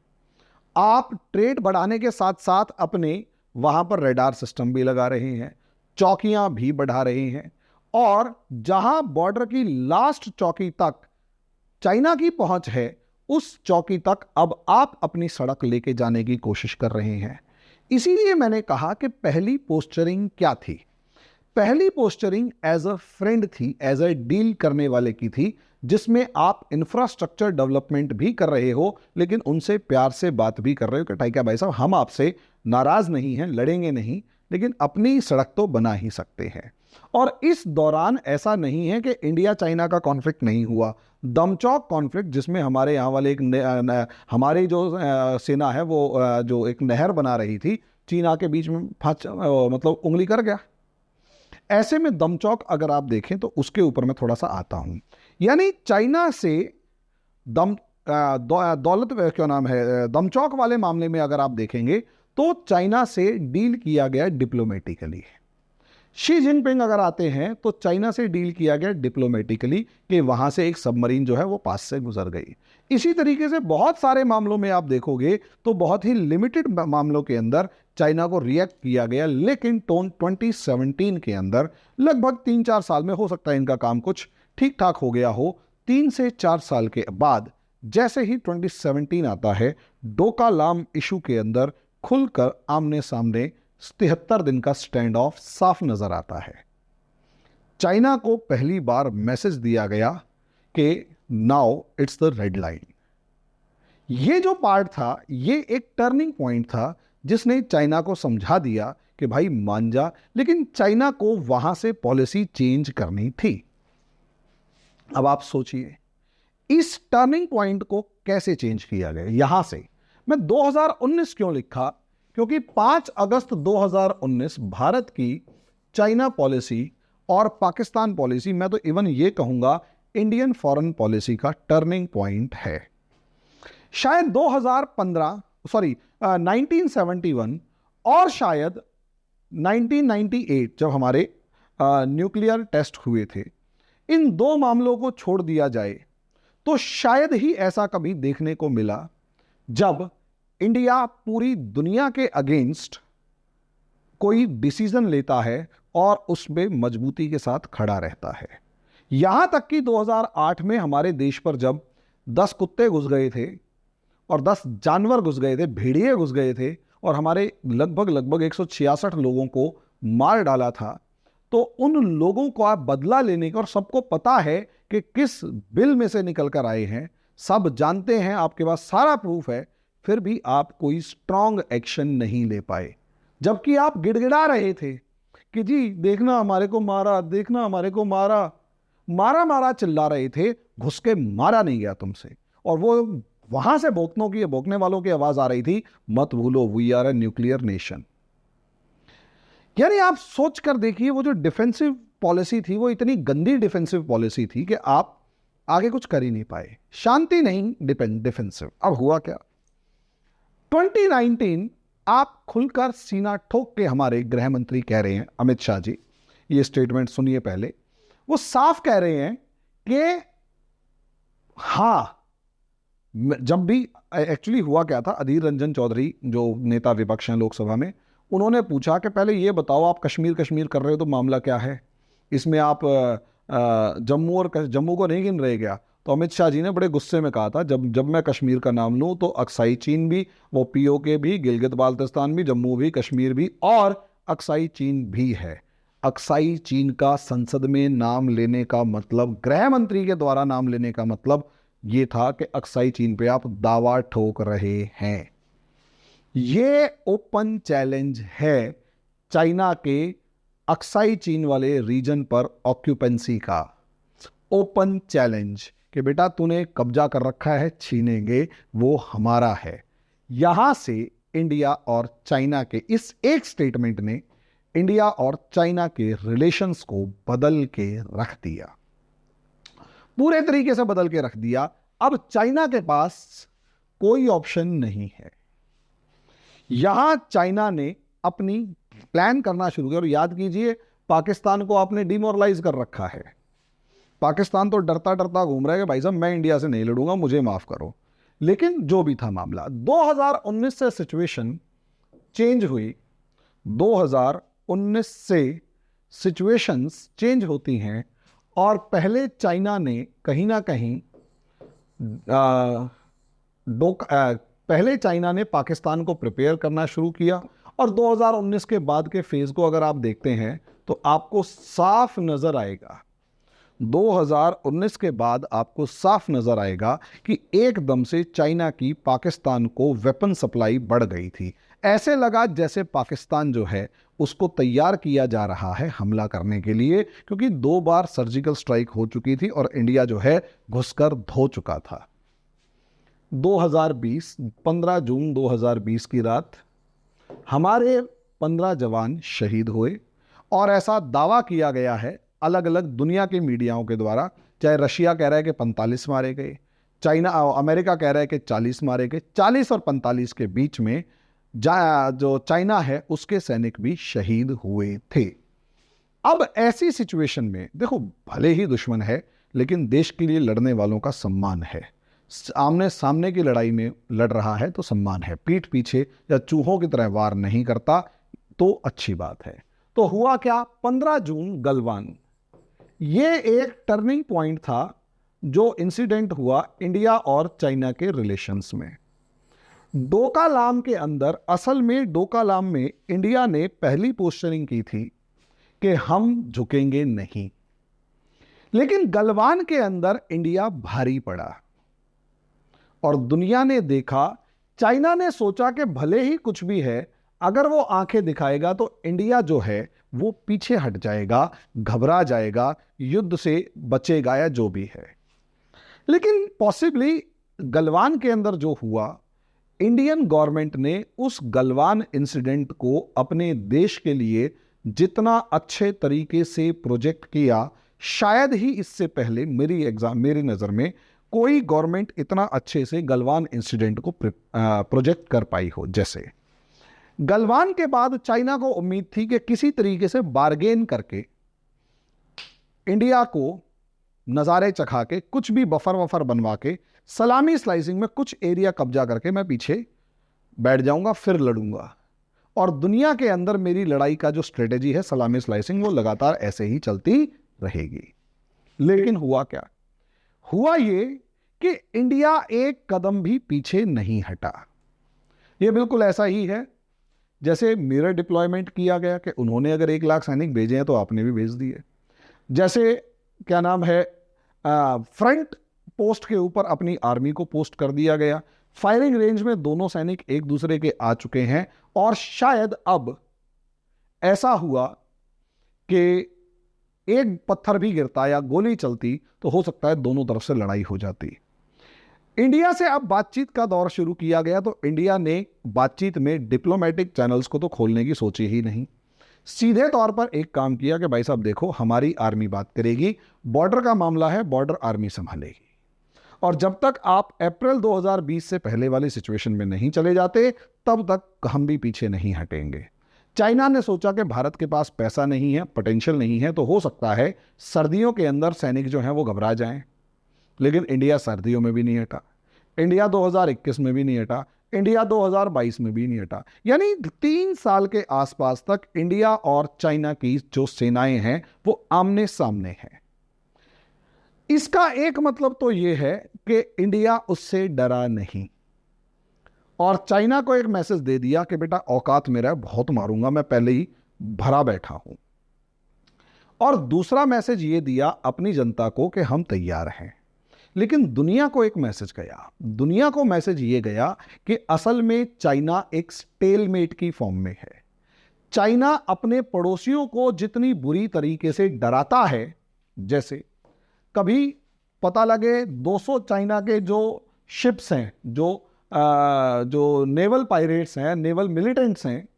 आप ट्रेड बढ़ाने के साथ साथ अपने वहां पर रेडार सिस्टम भी लगा रहे हैं, चौकियां भी बढ़ा रहे हैं, और जहां बॉर्डर की लास्ट चौकी तक चाइना की पहुंच है, उस चौकी तक अब आप अपनी सड़क लेके जाने की कोशिश कर रहे हैं। इसीलिए मैंने कहा कि पहली पोस्चरिंग क्या थी? पहली पोस्चरिंग एज अ फ्रेंड थी, एज अ डील करने वाले की थी, जिसमें आप इंफ्रास्ट्रक्चर डेवलपमेंट भी कर रहे हो, लेकिन उनसे प्यार से बात भी कर रहे हो कि टाइका भाई साहब, हम आपसे नाराज नहीं हैं, लड़ेंगे नहीं, लेकिन अपनी सड़क तो बना ही सकते हैं। और इस दौरान ऐसा नहीं है कि इंडिया चाइना का कॉन्फ्लिक्ट नहीं हुआ। दमचौक कॉन्फ्लिक्ट, जिसमें हमारे यहाँ वाले हमारी जो सेना है वो जो एक नहर बना रही थी, चीन आके बीच में मतलब उंगली कर गया। ऐसे में दमचौक अगर आप देखें तो उसके ऊपर मैं थोड़ा सा आता हूं। यानी चाइना से दौलत क्या नाम है, दमचौक वाले मामले में अगर आप देखेंगे तो चाइना से डील किया गया डिप्लोमेटिकली। शी जिनपिंग अगर आते हैं तो चाइना से डील किया गया डिप्लोमेटिकली कि वहां से एक सबमरीन जो है वो पास से गुजर गई। इसी तरीके से बहुत सारे मामलों में आप देखोगे तो बहुत ही लिमिटेड मामलों के अंदर चाइना को रिएक्ट किया गया, लेकिन 2017 के अंदर लगभग 3-4 साल में, हो सकता है इनका काम कुछ ठीक ठाक हो गया हो, 3 से 4 साल के बाद जैसे ही 2017 आता है, डोकालाम इशू के अंदर खुलकर आमने सामने 73 दिन का स्टैंड ऑफ साफ नजर आता है। चाइना को पहली बार मैसेज दिया गया कि now it's the red line. ये जो पार्ट था, ये एक टर्निंग पॉइंट था जिसने चाइना को समझा दिया कि भाई मान जा, लेकिन चाइना को वहां से पॉलिसी चेंज करनी थी। अब आप सोचिए इस टर्निंग पॉइंट को कैसे चेंज किया गया। यहां से मैं 2019 क्यों लिखा, क्योंकि 5 अगस्त 2019 भारत की चाइना पॉलिसी और पाकिस्तान पॉलिसी, मैं तो इवन ये कहूंगा इंडियन फॉरेन पॉलिसी का टर्निंग पॉइंट है। शायद 1971 और शायद 1998 जब हमारे न्यूक्लियर टेस्ट हुए थे, इन 2 मामलों को छोड़ दिया जाए तो शायद ही ऐसा कभी देखने को मिला जब इंडिया पूरी दुनिया के अगेंस्ट कोई डिसीजन लेता है और उसमें मजबूती के साथ खड़ा रहता है। यहां तक कि 2008 में हमारे देश पर जब 10 कुत्ते घुस गए थे और 10 जानवर घुस गए थे, भेड़िए घुस गए थे, और हमारे लगभग 166 लोगों को मार डाला था, तो उन लोगों को आप बदला लेने का, और सबको पता है कि किस बिल में से निकल कर आए हैं, सब जानते हैं, आपके पास सारा प्रूफ है, फिर भी आप कोई स्ट्रांग एक्शन नहीं ले पाए। जबकि आप गिड़गिड़ा रहे थे कि जी देखना हमारे को मारा, देखना हमारे को मारा, मारा मारा चिल्ला रहे थे, घुस के मारा नहीं गया तुमसे। और वो वहां से भोंकने वालों की आवाज आ रही थी, मत भूलो we are a nuclear nation. यानी आप सोच कर देखिए, वो जो डिफेंसिव पॉलिसी थी, वो इतनी गंदी डिफेंसिव पॉलिसी थी कि आप आगे कुछ कर ही नहीं पाए। शांति नहीं, डिफेंसिव। अब हुआ क्या? 2019 आप खुलकर सीना ठोक के हमारे गृह मंत्री कह रहे हैं, अमित शाह जी, ये स्टेटमेंट सुनिए पहले, वो साफ कह रहे हैं कि हां, जब भी एक्चुअली हुआ क्या था, अधीर रंजन चौधरी जो नेता विपक्ष हैं लोकसभा में, उन्होंने पूछा कि पहले ये बताओ आप कश्मीर कर रहे हो तो मामला क्या है, इसमें आप जम्मू को नहीं गिन रहे क्या? तो अमित शाह जी ने बड़े गुस्से में कहा था, जब मैं कश्मीर का नाम लूं तो अक्साई चीन भी, वो पीओके भी, गिलगित बाल्तिस्तान भी, जम्मू भी, कश्मीर भी, और अक्साई चीन भी है। अक्साई चीन का संसद में नाम लेने का मतलब, गृह मंत्री के द्वारा नाम लेने का मतलब ये था कि अक्साई चीन पे आप दावा ठोक रहे हैं। ये ओपन चैलेंज है चाइना के अक्साई चीन वाले रीजन पर ऑक्यूपेंसी का ओपन चैलेंज कि बेटा तूने कब्जा कर रखा है, छीनेंगे, वो हमारा है। यहां से इंडिया और चाइना के इस एक स्टेटमेंट ने इंडिया और चाइना के रिलेशंस को बदल के रख दिया, पूरे तरीके से बदल के रख दिया। अब चाइना के पास कोई ऑप्शन नहीं है। यहां चाइना ने अपनी प्लान करना शुरू किया। और याद कीजिए, पाकिस्तान को आपने डिमोरलाइज कर रखा है। पाकिस्तान तो डरता डरता घूम रहा है कि भाई साहब मैं इंडिया से नहीं लड़ूंगा, मुझे माफ करो। लेकिन जो भी था मामला, 2019 से सिचुएशन चेंज हुई। 2019 से सिचुएशंस चेंज होती हैं और पहले चाइना ने कहीं ना कहीं पहले चाइना ने पाकिस्तान को प्रिपेयर करना शुरू किया। और 2019 के बाद के फेज को अगर आप देखते हैं तो आपको साफ नजर आएगा, 2019 के बाद आपको साफ नजर आएगा कि एकदम से चाइना की पाकिस्तान को वेपन सप्लाई बढ़ गई थी। ऐसे लगा जैसे पाकिस्तान जो है उसको तैयार किया जा रहा है हमला करने के लिए, क्योंकि 2 बार सर्जिकल स्ट्राइक हो चुकी थी और इंडिया जो है घुसकर धो चुका था। 2020 15 जून 2020 की रात हमारे 15 जवान शहीद हुए और ऐसा दावा किया गया है अलग अलग दुनिया के मीडियाओं के द्वारा, चाहे रशिया कह रहा है कि 45 मारे गए, अमेरिका कह रहा है कि 40 मारे गए, 40 और 45 के बीच में जो चाइना है उसके सैनिक भी शहीद हुए थे। अब ऐसी सिचुएशन में देखो, भले ही दुश्मन है लेकिन देश के लिए लड़ने वालों का सम्मान है। आमने सामने की लड़ाई में लड़ रहा है तो सम्मान है, पीठ पीछे या चूहों की तरह वार नहीं करता तो अच्छी बात है। तो हुआ क्या, 15 जून गलवान, ये एक टर्निंग पॉइंट था जो इंसिडेंट हुआ इंडिया और चाइना के रिलेशंस में। डोकालाम के अंदर, असल में डोकालाम में इंडिया ने पहली पोस्टरिंग की थी कि हम झुकेंगे नहीं, लेकिन गलवान के अंदर इंडिया भारी पड़ा और दुनिया ने देखा। चाइना ने सोचा कि भले ही कुछ भी है, अगर वो आंखें दिखाएगा तो इंडिया जो है वो पीछे हट जाएगा, घबरा जाएगा, युद्ध से बचेगा या जो भी है। लेकिन पॉसिबली गलवान के अंदर जो हुआ, इंडियन गवर्नमेंट ने उस गलवान इंसिडेंट को अपने देश के लिए जितना अच्छे तरीके से प्रोजेक्ट किया, शायद ही इससे पहले मेरी नज़र में कोई गवर्नमेंट इतना अच्छे से गलवान इंसिडेंट को प्रोजेक्ट कर पाई हो। जैसे गलवान के बाद चाइना को उम्मीद थी कि किसी तरीके से बार्गेन करके इंडिया को नज़ारे चखा के, कुछ भी बफर वफर बनवा के, सलामी स्लाइसिंग में कुछ एरिया कब्जा करके मैं पीछे बैठ जाऊंगा, फिर लड़ूंगा। और दुनिया के अंदर मेरी लड़ाई का जो स्ट्रेटेजी है सलामी स्लाइसिंग, वो लगातार ऐसे ही चलती रहेगी। लेकिन हुआ क्या, हुआ ये कि इंडिया एक कदम भी पीछे नहीं हटा। ये बिल्कुल ऐसा ही है जैसे मिरर डिप्लॉयमेंट किया गया कि उन्होंने अगर 1 लाख सैनिक भेजे हैं तो आपने भी भेज दिए। जैसे क्या नाम है, फ्रंट पोस्ट के ऊपर अपनी आर्मी को पोस्ट कर दिया गया, फायरिंग रेंज में दोनों सैनिक एक दूसरे के आ चुके हैं और शायद अब ऐसा हुआ कि एक पत्थर भी गिरता या गोली चलती तो हो सकता है दोनों तरफ से लड़ाई हो जाती। इंडिया से अब बातचीत का दौर शुरू किया गया तो इंडिया ने बातचीत में डिप्लोमेटिक चैनल्स को तो खोलने की सोची ही नहीं। सीधे तौर पर एक काम किया कि भाई साहब देखो, हमारी आर्मी बात करेगी, बॉर्डर का मामला है, बॉर्डर आर्मी संभालेगी। और जब तक आप अप्रैल 2020 से पहले वाली सिचुएशन में नहीं चले जाते तब तक हम भी पीछे नहीं हटेंगे। चाइना ने सोचा कि भारत के पास पैसा नहीं है, पोटेंशियल नहीं है, तो हो सकता है सर्दियों के अंदर सैनिक जो हैं वो घबरा जाएं। लेकिन इंडिया सर्दियों में भी नहीं हटा, इंडिया 2021 में भी नहीं हटा, इंडिया 2022 में भी नहीं हटा। यानी 3 साल के आसपास तक इंडिया और चाइना की जो सेनाएं हैं वो आमने सामने हैं। इसका एक मतलब तो यह है कि इंडिया उससे डरा नहीं और चाइना को एक मैसेज दे दिया कि बेटा औकात मेरा है, बहुत मारूंगा, मैं पहले ही भरा बैठा हूं। और दूसरा मैसेज ये दिया अपनी जनता को कि हम तैयार हैं। लेकिन दुनिया को एक मैसेज गया, दुनिया को मैसेज ये गया कि असल में चाइना एक स्टेलमेट की फॉर्म में है। चाइना अपने पड़ोसियों को जितनी बुरी तरीके से डराता है, जैसे कभी पता लगे 200 चाइना के जो शिप्स हैं, जो नेवल पायरेट्स हैं, नेवल मिलिटेंट्स हैं,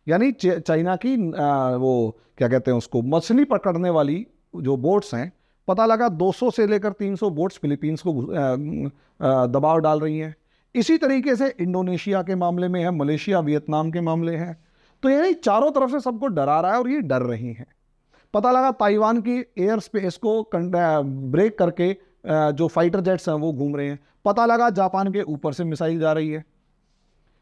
यानी चाइना की वो क्या कहते हैं उसको, मछली पकड़ने वाली जो बोट्स हैं, पता लगा 200 से लेकर 300 बोट्स फिलीपींस को दबाव डाल रही हैं। इसी तरीके से इंडोनेशिया के मामले में है, मलेशिया वियतनाम के मामले हैं। तो यानी चारों तरफ से सबको डरा रहा है और ये डर रही हैं। पता लगा ताइवान की एयर स्पेस को ब्रेक करके जो फाइटर जेट्स हैं वो घूम रहे हैं। पता लगा जापान के ऊपर से मिसाइल जा रही है।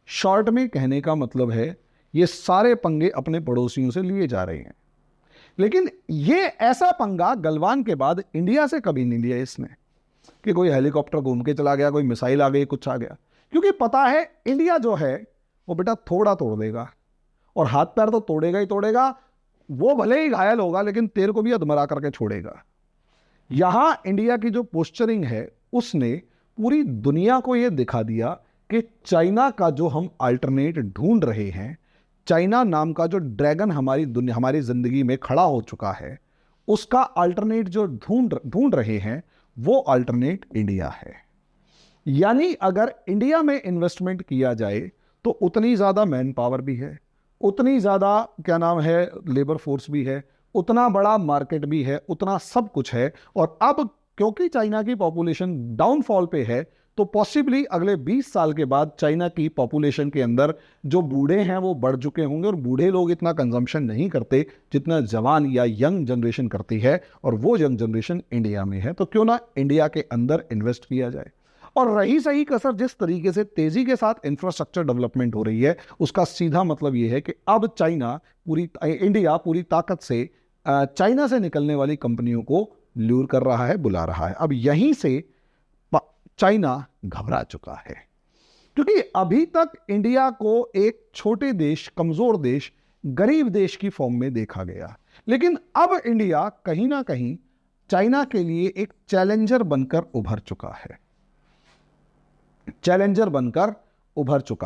शॉर्ट में कहने का मतलब है ये सारे पंगे अपने पड़ोसियों से लिए जा रहे हैं। लेकिन ये ऐसा पंगा गलवान के बाद इंडिया से कभी नहीं लिया इसने, कि कोई हेलीकॉप्टर घूम के चला गया, कोई मिसाइल आ गई, कुछ आ गया। क्योंकि पता है इंडिया जो है वो बेटा थोड़ा तोड़ देगा, और हाथ पैर तो तोड़ेगा ही तोड़ेगा। वो भले ही घायल होगा लेकिन तेरे को भी अधमरा करके छोड़ेगा। यहां इंडिया की जो पोस्चरिंग है उसने पूरी दुनिया को यह दिखा दिया कि चाइना का जो हम अल्टरनेट ढूंढ रहे हैं, चाइना नाम का जो ड्रैगन हमारी जिंदगी में खड़ा हो चुका है, उसका अल्टरनेट जो ढूंढ रहे हैं वो अल्टरनेट इंडिया है। यानी अगर इंडिया में इन्वेस्टमेंट किया जाए तो उतनी ज्यादा मैन पावर भी है, उतनी ज्यादा क्या नाम है लेबर फोर्स भी है, उतना बड़ा मार्केट भी है, उतना सब कुछ है। और अब क्योंकि चाइना की पॉपुलेशन डाउनफॉल पे है, तो पॉसिबली अगले 20 साल के बाद चाइना की पॉपुलेशन के अंदर जो बूढ़े हैं वो बढ़ चुके होंगे, और बूढ़े लोग इतना कंजम्पशन नहीं करते जितना जवान या यंग जनरेशन करती है, और वो यंग जनरेशन इंडिया में है। तो क्यों ना इंडिया के अंदर इन्वेस्ट किया जाए। और रही सही कसर, जिस तरीके से तेजी के साथ इंफ्रास्ट्रक्चर डेवलपमेंट हो रही है, उसका सीधा मतलब यह है कि अब इंडिया पूरी ताकत से चाइना से निकलने वाली कंपनियों को लूर कर रहा है, बुला रहा है। अब यहीं से चाइना घबरा चुका है, क्योंकि अभी तक इंडिया को एक छोटे देश, कमजोर देश, गरीब देश की फॉर्म में देखा गया। लेकिन अब इंडिया कहीं ना कहीं चाइना के लिए एक चैलेंजर बनकर उभर चुका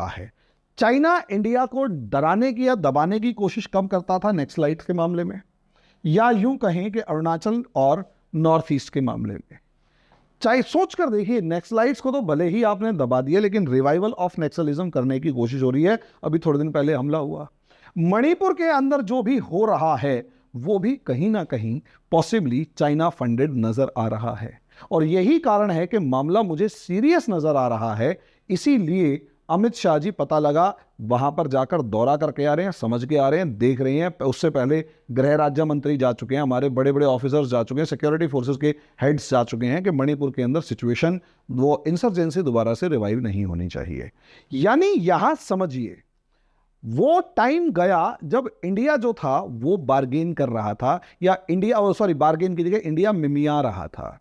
है, चाइना इंडिया को डराने की या दबाने की कोशिश कम करता था नक्सलाइट के मामले में, या यूं कहें कि अरुणाचल और नॉर्थ ईस्ट के मामले में। चाहे सोच कर देखिए, नक्सलाइट्स को तो भले ही आपने दबा दिया, लेकिन रिवाइवल ऑफ नक्सलिज्म करने की कोशिश हो रही है। अभी थोड़े दिन पहले हमला हुआ। मणिपुर के अंदर जो भी हो रहा है वो भी कहीं ना कहीं पॉसिबली चाइना फंडेड नजर आ रहा है, और यही कारण है कि मामला मुझे सीरियस नजर आ रहा है। इसीलिए अमित शाह जी पता लगा वहां पर जाकर दौरा करके आ रहे हैं, समझ के आ रहे हैं, देख रहे हैं। उससे पहले गृह राज्य मंत्री जा चुके हैं, हमारे बड़े बड़े ऑफिसर्स जा चुके हैं, सिक्योरिटी फोर्सेस के हेड्स जा चुके हैं कि मणिपुर के अंदर सिचुएशन, वो इंसर्जेंसी दोबारा से रिवाइव नहीं होनी चाहिए। यानी यहां समझिए वो टाइम गया जब इंडिया जो था वो बार्गेन कर रहा था, या बार्गेन की जगह इंडिया मिमिया रहा था।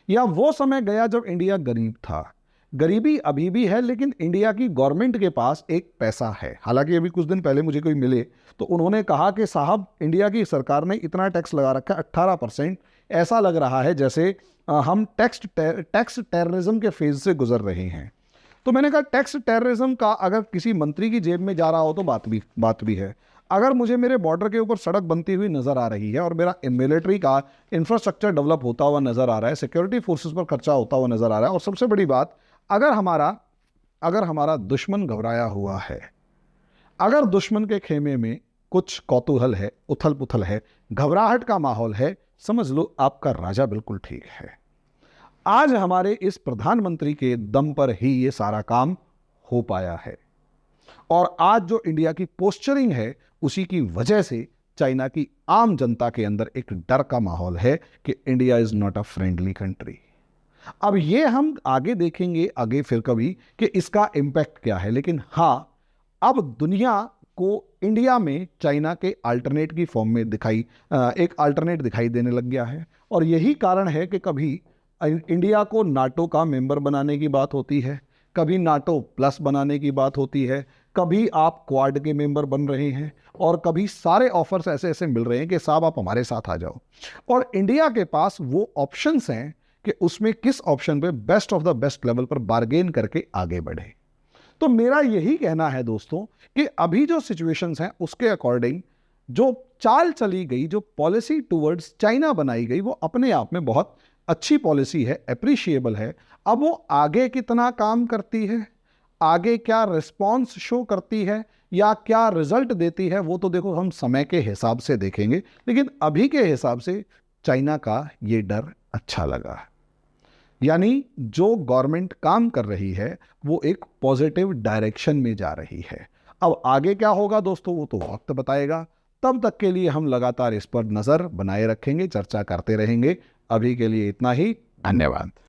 या वो समय गया जब इंडिया गरीब था। गरीबी अभी भी है, लेकिन इंडिया की गवर्नमेंट के पास एक पैसा है। हालांकि अभी कुछ दिन पहले मुझे कोई मिले तो उन्होंने कहा कि साहब इंडिया की सरकार ने इतना टैक्स लगा रखा है, 18%। ऐसा लग रहा है जैसे हम टैक्स टेररिज्म के फेज से गुजर रहे हैं। तो मैंने कहा टैक्स टेररिज्म का अगर किसी मंत्री की जेब में जा रहा हो तो बात भी है। अगर मुझे मेरे बॉर्डर के ऊपर सड़क बनती हुई नजर आ रही है, और मेरा मिलिट्री का इंफ्रास्ट्रक्चर डेवलप होता हुआ नजर आ रहा है, सिक्योरिटी फोर्सेस पर खर्चा होता हुआ नजर आ रहा है, और सबसे बड़ी बात, अगर हमारा दुश्मन घबराया हुआ है, अगर दुश्मन के खेमे में कुछ कौतूहल है, उथल पुथल है, घबराहट का माहौल है, समझ लो आपका राजा बिल्कुल ठीक है। आज हमारे इस प्रधानमंत्री के दम पर ही ये सारा काम हो पाया है, और आज जो इंडिया की पोस्चरिंग है उसी की वजह से चाइना की आम जनता के अंदर एक डर का माहौल है कि India is not a friendly country. अब ये हम आगे देखेंगे, आगे फिर कभी, कि इसका इम्पैक्ट क्या है। लेकिन हाँ, अब दुनिया को इंडिया में चाइना के अल्टरनेट की फॉर्म में एक अल्टरनेट दिखाई देने लग गया है। और यही कारण है कि कभी इंडिया को नाटो का मेंबर बनाने की बात होती है, कभी नाटो प्लस बनाने की बात होती है, कभी आप क्वाड के मेंबर बन रहे हैं, और कभी सारे ऑफर्स ऐसे ऐसे मिल रहे हैं कि साहब आप हमारे साथ आ जाओ। और इंडिया के पास वो ऑप्शंस हैं कि उसमें किस ऑप्शन पे best of the best level पर बार्गेन करके आगे बढ़े। तो मेरा यही कहना है दोस्तों कि अभी जो सिचुएशंस हैं उसके अकॉर्डिंग जो चाल चली गई, जो पॉलिसी टुवर्ड्स चाइना बनाई गई, वो अपने आप में बहुत अच्छी पॉलिसी है, अप्रिशिएबल है। अब वो आगे कितना काम करती है, आगे क्या रिस्पॉन्स शो करती है या क्या रिजल्ट देती है, वो तो देखो हम समय के हिसाब से देखेंगे, लेकिन अभी के हिसाब से चाइना का ये डर अच्छा लगा। यानी जो गवर्नमेंट काम कर रही है वो एक पॉजिटिव डायरेक्शन में जा रही है। अब आगे क्या होगा दोस्तों, वो तो वक्त बताएगा। तब तक के लिए हम लगातार इस पर नजर बनाए रखेंगे, चर्चा करते रहेंगे। अभी के लिए इतना ही, धन्यवाद।